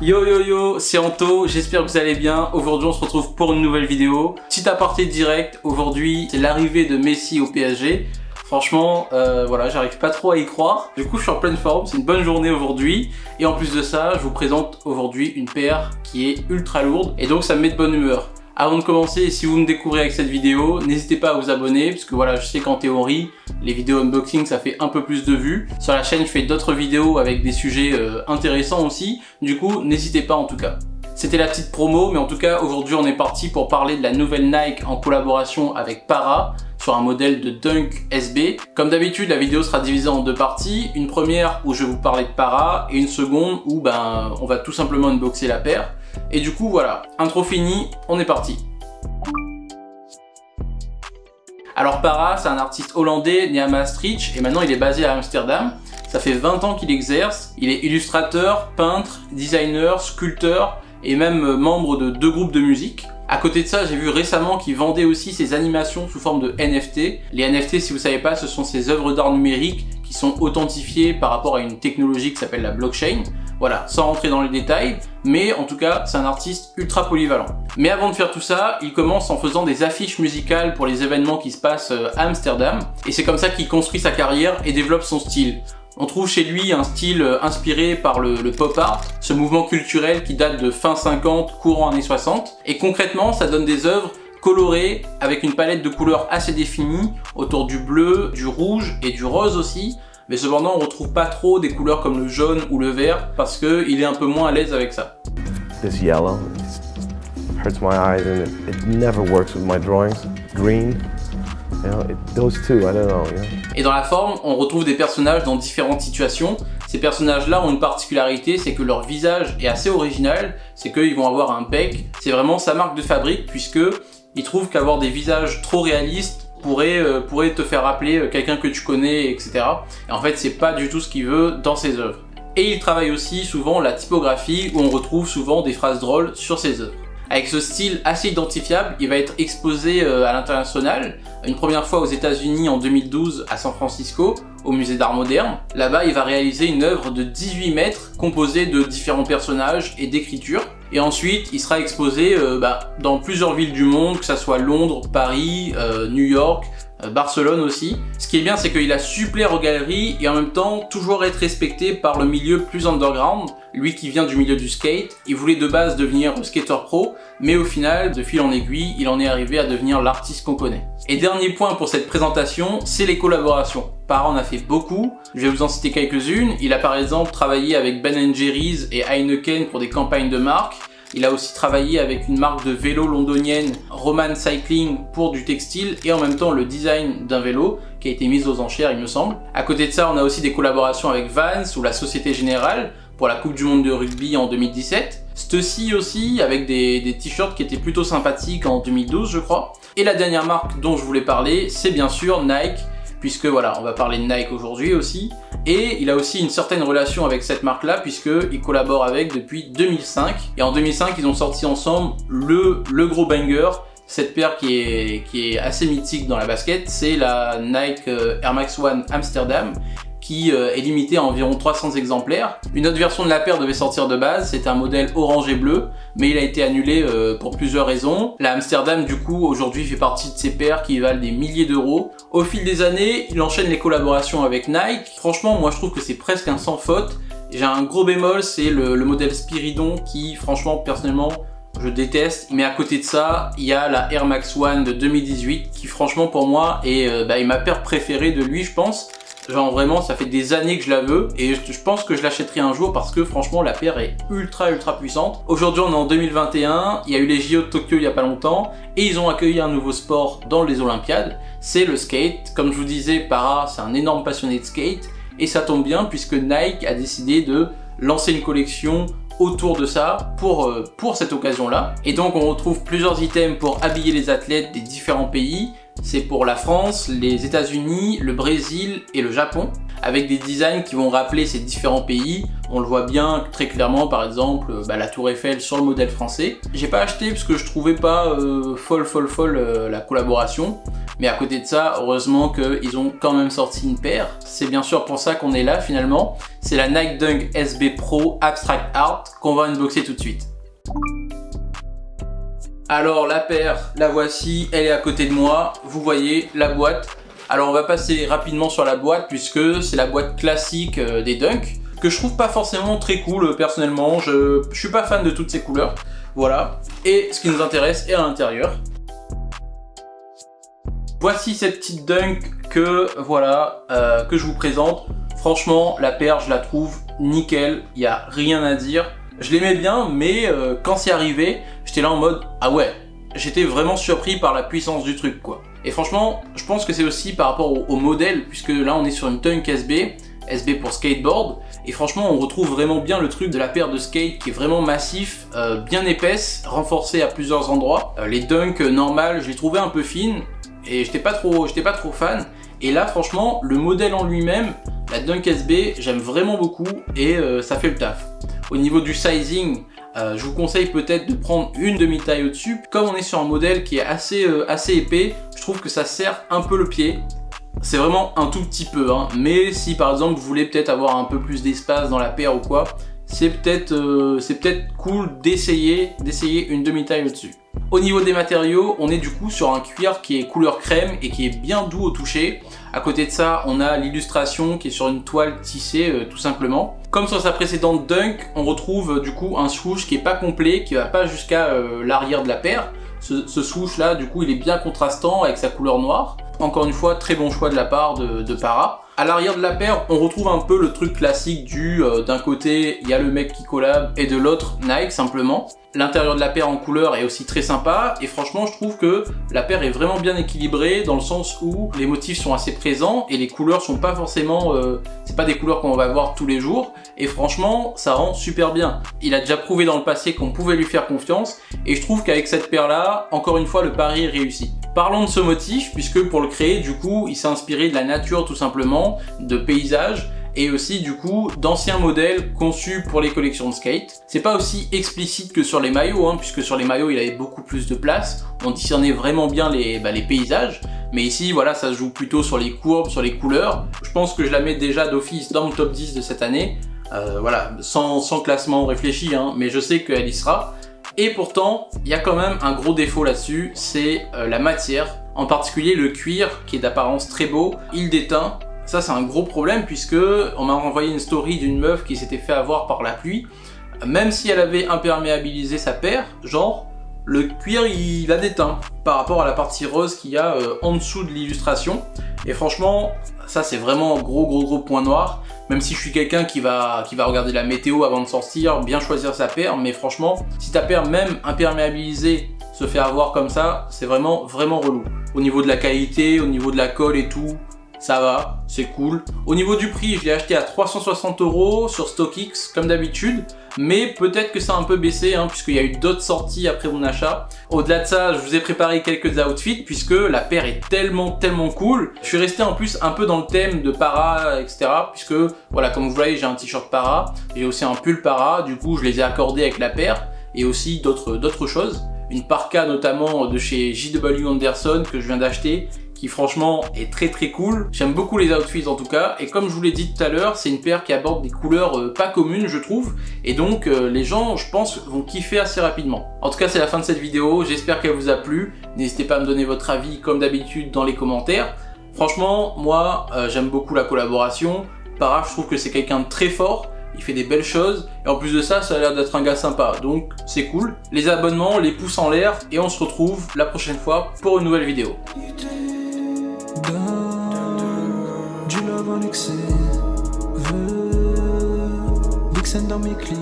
Yo yo yo, c'est Anto, j'espère que vous allez bien. Aujourd'hui on se retrouve pour une nouvelle vidéo. Petit aparté direct, aujourd'hui c'est l'arrivée de Messi au PSG. Franchement, voilà, j'arrive pas trop à y croire. Du coup je suis en pleine forme, c'est une bonne journée aujourd'hui. Et en plus de ça, je vous présente aujourd'hui une paire qui est ultra lourde. Et donc ça me met de bonne humeur. Avant de commencer, si vous me découvrez avec cette vidéo, n'hésitez pas à vous abonner parce que voilà, je sais qu'en théorie, les vidéos unboxing ça fait un peu plus de vues. Sur la chaîne, je fais d'autres vidéos avec des sujets intéressants aussi. Du coup, n'hésitez pas en tout cas. C'était la petite promo, mais en tout cas, aujourd'hui, on est parti pour parler de la nouvelle Nike en collaboration avec Para sur un modèle de Dunk SB. Comme d'habitude, la vidéo sera divisée en deux parties. Une première où je vais vous parler de Para et une seconde où on va tout simplement unboxer la paire. Et du coup voilà, intro fini, on est parti. Alors Para, c'est un artiste hollandais né à Maastricht et maintenant il est basé à Amsterdam. Ça fait 20 ans qu'il exerce, il est illustrateur, peintre, designer, sculpteur et même membre de 2 groupes de musique. À côté de ça, j'ai vu récemment qu'il vendait aussi ses animations sous forme de NFT. Les NFT, si vous savez pas, ce sont ces œuvres d'art numériques qui sont authentifiées par rapport à une technologie qui s'appelle la blockchain. Voilà, sans rentrer dans les détails, mais en tout cas, c'est un artiste ultra polyvalent. Mais avant de faire tout ça, il commence en faisant des affiches musicales pour les événements qui se passent à Amsterdam. Et c'est comme ça qu'il construit sa carrière et développe son style. On trouve chez lui un style inspiré par le pop art, ce mouvement culturel qui date de fin 50, courant années 60. Et concrètement, ça donne des œuvres colorées avec une palette de couleurs assez définie, autour du bleu, du rouge et du rose aussi. Mais cependant, on retrouve pas trop des couleurs comme le jaune ou le vert parce qu'il est un peu moins à l'aise avec ça. This yellow hurts my eyes and it never works with my drawings. Green, you know, those two, I don't know, you know. Et dans la forme, on retrouve des personnages dans différentes situations. Ces personnages-là ont une particularité, c'est que leur visage est assez original, c'est qu'ils vont avoir un bec. C'est vraiment sa marque de fabrique puisque ils trouvent qu'avoir des visages trop réalistes pourrait te faire rappeler quelqu'un que tu connais, etc. Et en fait, c'est pas du tout ce qu'il veut dans ses œuvres. Et il travaille aussi souvent la typographie, où on retrouve souvent des phrases drôles sur ses œuvres. Avec ce style assez identifiable, il va être exposé à l'international, une première fois aux États-Unis en 2012 à San Francisco, au musée d'art moderne. Là-bas, il va réaliser une œuvre de 18 mètres composée de différents personnages et d'écritures. Et ensuite, il sera exposé dans plusieurs villes du monde, que ce soit Londres, Paris, New York, Barcelone aussi. Ce qui est bien, c'est qu'il a su plaire aux galeries et en même temps toujours être respecté par le milieu plus underground. Lui qui vient du milieu du skate, il voulait de base devenir skater pro, mais au final, de fil en aiguille, il en est arrivé à devenir l'artiste qu'on connaît. Et dernier point pour cette présentation, c'est les collaborations. Para en a fait beaucoup, je vais vous en citer quelques-unes. Il a par exemple travaillé avec Ben & Jerry's et Heineken pour des campagnes de marque. Il a aussi travaillé avec une marque de vélo londonienne, Roman Cycling, pour du textile et en même temps le design d'un vélo qui a été mis aux enchères, il me semble. À côté de ça, on a aussi des collaborations avec Vans ou la Société Générale pour la Coupe du Monde de rugby en 2017. Stussy aussi, avec des t-shirts qui étaient plutôt sympathiques en 2012, je crois. Et la dernière marque dont je voulais parler, c'est bien sûr Nike, puisque voilà, on va parler de Nike aujourd'hui aussi. Et il a aussi une certaine relation avec cette marque-là, puisqu'il collabore avec depuis 2005. Et en 2005, ils ont sorti ensemble le gros banger, cette paire qui est assez mythique dans la basket, c'est la Nike Air Max One Amsterdam, qui est limitée à environ 300 exemplaires. Une autre version de la paire devait sortir de base, c'était un modèle orange et bleu, mais il a été annulé pour plusieurs raisons. La Amsterdam du coup aujourd'hui fait partie de ces paires qui valent des milliers d'euros. Au fil des années, il enchaîne les collaborations avec Nike. Franchement, moi je trouve que c'est presque un sans faute. J'ai un gros bémol, c'est le modèle Spiridon qui franchement personnellement je déteste, mais à côté de ça, il y a la Air Max One de 2018 qui franchement pour moi est ma paire préférée de lui je pense. Genre vraiment ça fait des années que je la veux et je pense que je l'achèterai un jour parce que franchement la paire est ultra puissante. Aujourd'hui on est en 2021, il y a eu les JO de Tokyo il y a pas longtemps et ils ont accueilli un nouveau sport dans les Olympiades, c'est le skate. Comme je vous disais, Para c'est un énorme passionné de skate et ça tombe bien puisque Nike a décidé de lancer une collection autour de ça pour cette occasion là. Et donc on retrouve plusieurs items pour habiller les athlètes des différents pays. C'est pour la France, les États-Unis, le Brésil et le Japon, avec des designs qui vont rappeler ces différents pays. On le voit bien très clairement, par exemple la Tour Eiffel sur le modèle français. J'ai pas acheté parce que je trouvais pas folle la collaboration. Mais à côté de ça, heureusement qu'ils ont quand même sorti une paire. C'est bien sûr pour ça qu'on est là finalement. C'est la Nike Dunk SB Pro Abstract Art qu'on va unboxer tout de suite. Alors la paire, la voici, elle est à côté de moi. Vous voyez la boîte. Alors on va passer rapidement sur la boîte puisque c'est la boîte classique des Dunk que je trouve pas forcément très cool personnellement. Je suis pas fan de toutes ces couleurs. Voilà. Et ce qui nous intéresse est à l'intérieur. Voici cette petite Dunk que voilà que je vous présente. Franchement, la paire, je la trouve nickel. Il n'y a rien à dire. Je l'aimais bien, mais quand c'est arrivé, j'étais là en mode ah ouais. J'étais vraiment surpris par la puissance du truc quoi. Et franchement, je pense que c'est aussi par rapport au modèle, puisque là on est sur une Dunk SB pour skateboard. Et franchement, on retrouve vraiment bien le truc de la paire de skate qui est vraiment massif, bien épaisse, renforcée à plusieurs endroits. Les Dunk normales, je les trouvais un peu fines et j'étais pas trop fan. Et là, franchement, le modèle en lui-même, la Dunk SB, j'aime vraiment beaucoup et ça fait le taf. Au niveau du sizing, je vous conseille peut-être de prendre une demi-taille au-dessus. Comme on est sur un modèle qui est assez épais, je trouve que ça serre un peu le pied. C'est vraiment un tout petit peu, hein. Mais si par exemple vous voulez peut-être avoir un peu plus d'espace dans la paire ou quoi, c'est peut-être cool d'essayer une demi-taille au-dessus. Au niveau des matériaux, on est du coup sur un cuir qui est couleur crème et qui est bien doux au toucher. À côté de ça, on a l'illustration qui est sur une toile tissée tout simplement. Comme sur sa précédente Dunk, on retrouve du coup un swoosh qui est pas complet, qui va pas jusqu'à l'arrière de la paire. Ce swoosh là, du coup, il est bien contrastant avec sa couleur noire. Encore une fois, très bon choix de la part de Para. À l'arrière de la paire, on retrouve un peu le truc classique d'un côté, il y a le mec qui collab et de l'autre, Nike simplement. L'intérieur de la paire en couleur est aussi très sympa et franchement, je trouve que la paire est vraiment bien équilibrée dans le sens où les motifs sont assez présents et les couleurs sont pas forcément... c'est pas des couleurs qu'on va voir tous les jours et franchement, ça rend super bien. Il a déjà prouvé dans le passé qu'on pouvait lui faire confiance et je trouve qu'avec cette paire-là, encore une fois, le pari est réussi. Parlons de ce motif, puisque pour le créer, du coup, il s'est inspiré de la nature tout simplement, de paysages, et aussi du coup d'anciens modèles conçus pour les collections de skate. C'est pas aussi explicite que sur les maillots, hein, puisque sur les maillots il avait beaucoup plus de place, on discernait vraiment bien les paysages, mais ici voilà, ça se joue plutôt sur les courbes, sur les couleurs. Je pense que je la mets déjà d'office dans le top 10 de cette année, voilà, sans classement réfléchi, hein, mais je sais qu'elle y sera. Et pourtant, il y a quand même un gros défaut là-dessus, c'est la matière, en particulier le cuir qui est d'apparence très beau, il déteint. Ça c'est un gros problème puisque on m'a renvoyé une story d'une meuf qui s'était fait avoir par la pluie. Même si elle avait imperméabilisé sa paire, genre le cuir il a déteint par rapport à la partie rose qu'il y a en dessous de l'illustration. Et franchement, ça c'est vraiment gros point noir. Même si je suis quelqu'un qui va regarder la météo avant de sortir, bien choisir sa paire, mais franchement, si ta paire même imperméabilisée se fait avoir comme ça, c'est vraiment relou. Au niveau de la qualité, au niveau de la colle et tout, ça va, c'est cool. Au niveau du prix, je l'ai acheté à 360 € sur StockX comme d'habitude, mais peut-être que ça a un peu baissé hein, puisqu'il y a eu d'autres sorties après mon achat. Au-delà de ça, je vous ai préparé quelques outfits puisque la paire est tellement cool. Je suis resté en plus un peu dans le thème de Para, etc. Puisque voilà, comme vous voyez, j'ai un t-shirt Para, j'ai aussi un pull Para, du coup je les ai accordés avec la paire et aussi d'autres choses. Une parka notamment de chez J.W. Anderson que je viens d'acheter, qui franchement est très cool. J'aime beaucoup les outfits en tout cas, et comme je vous l'ai dit tout à l'heure, c'est une paire qui aborde des couleurs pas communes je trouve, et donc les gens je pense vont kiffer assez rapidement. En tout cas c'est la fin de cette vidéo, j'espère qu'elle vous a plu, n'hésitez pas à me donner votre avis comme d'habitude dans les commentaires. Franchement moi j'aime beaucoup la collaboration, Para je trouve que c'est quelqu'un de très fort, il fait des belles choses, et en plus de ça, ça a l'air d'être un gars sympa, donc c'est cool. Les abonnements, les pouces en l'air, et on se retrouve la prochaine fois pour une nouvelle vidéo. Du love en excès, Vixen dans mes clips.